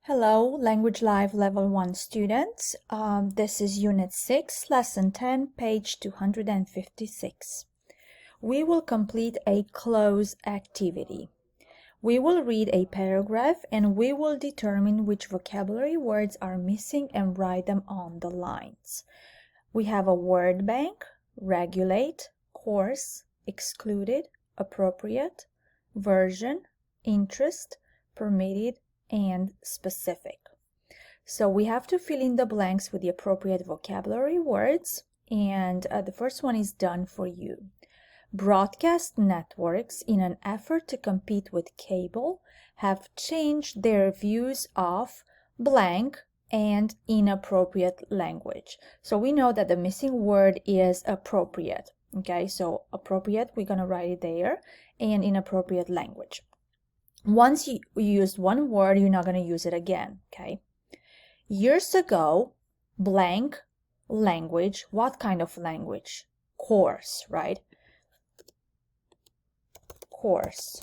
Hello, Language Live Level 1 students. This is Unit 6, Lesson 10, page 256. We will complete a cloze activity. We will read a paragraph and we will determine which vocabulary words are missing and write them on the lines. We have a word bank: regulate, course, excluded, appropriate, version, interest, permitted, and specific. So we have to fill in the blanks with the appropriate vocabulary words, and the first one is done for you. Broadcast networks, in an effort to compete with cable, have changed their views of blank and inappropriate language. So we know that the missing word is appropriate. Okay, so appropriate, we're going to write it there, and inappropriate language. Once you used one word, you're not going to use it again, okay? Years ago, blank language, what kind of language? Course, right? Course.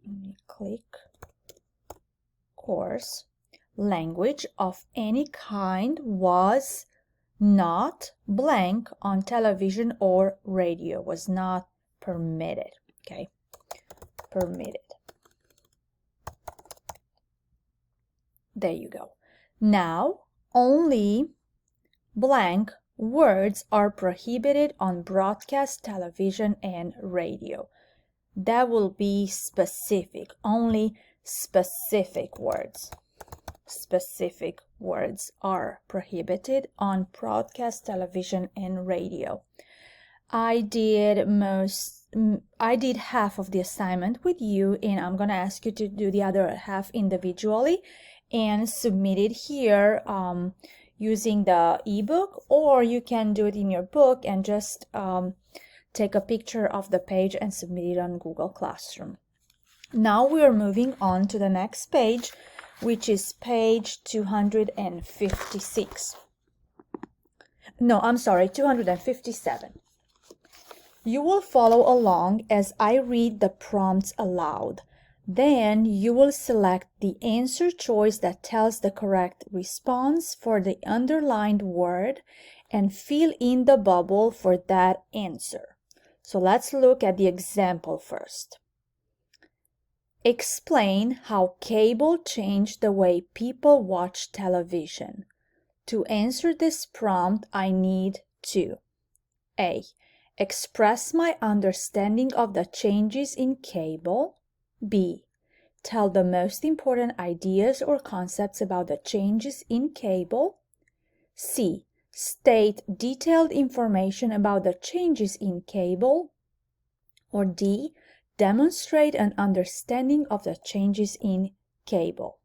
Let me click. Course. Language of any kind was not blank on television or radio, was not permitted, okay? Permitted. There you go. Now, only blank words are prohibited on broadcast television and radio. That will be specific, only specific words. Specific words are prohibited on broadcast television and radio. I did half of the assignment with you, and I'm going to ask you to do the other half individually and submit it here using the ebook, or you can do it in your book and just take a picture of the page and submit it on Google Classroom. Now we are moving on to the next page, which is page 256. No, I'm sorry, 257. You will follow along as I read the prompts aloud. Then you will select the answer choice that tells the correct response for the underlined word and fill in the bubble for that answer. So let's look at the example first. Explain how cable changed the way people watch television. To answer this prompt, I need to A. Express my understanding of the changes in cable. B. Tell the most important ideas or concepts about the changes in cable. C. State detailed information about the changes in cable. Or D. Demonstrate an understanding of the changes in cable.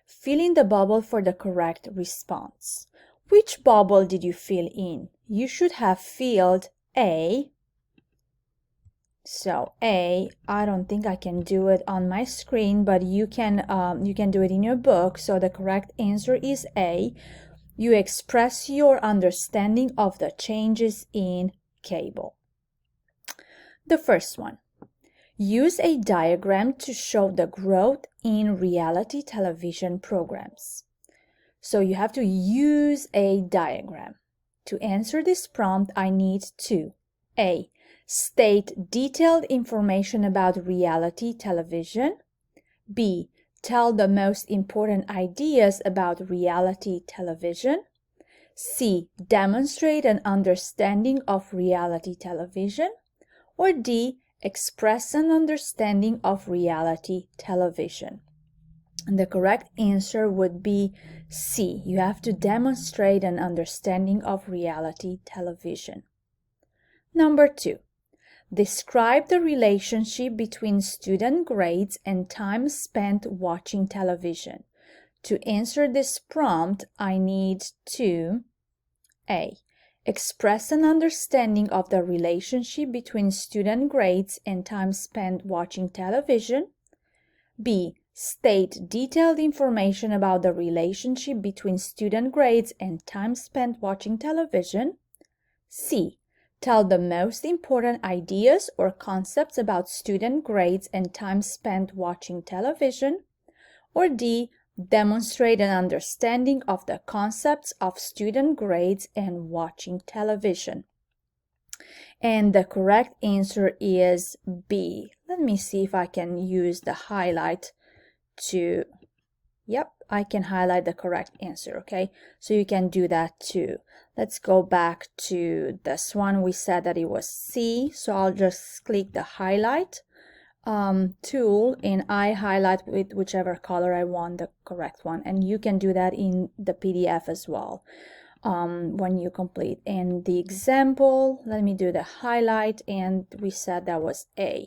Fill in the bubble for the correct response. Which bubble did you fill in? You should have filled A. So A, I don't think I can do it on my screen, but you can do it in your book. So the correct answer is A. You express your understanding of the changes in cable. The first one. Use a diagram to show the growth in reality television programs. So you have to use a diagram. To answer this prompt, I need to A. State detailed information about reality television. B. Tell the most important ideas about reality television. C. Demonstrate an understanding of reality television. Or D. Express an understanding of reality television. And the correct answer would be C. You have to demonstrate an understanding of reality television. Number 2. Describe the relationship between student grades and time spent watching television. To answer this prompt, I need to A. Express an understanding of the relationship between student grades and time spent watching television. B. State detailed information about the relationship between student grades and time spent watching television. C. Tell the most important ideas or concepts about student grades and time spent watching television. Or D, demonstrate an understanding of the concepts of student grades and watching television. And the correct answer is B. Let me see if I can use the highlight to, yep, I can highlight the correct answer, okay? So you can do that too. Let's go back to this one. We said that it was C, so I'll just click the highlight tool and I highlight with whichever color I want, the correct one. And you can do that in the PDF as well when you complete. And the example, let me do the highlight, and we said that was A.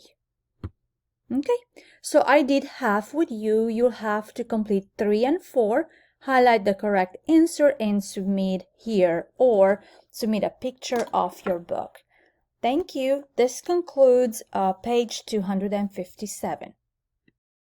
Okay, so I did half with you. You'll have to complete 3 and 4, highlight the correct answer and submit here, or submit a picture of your book. Thank you. This concludes page 257.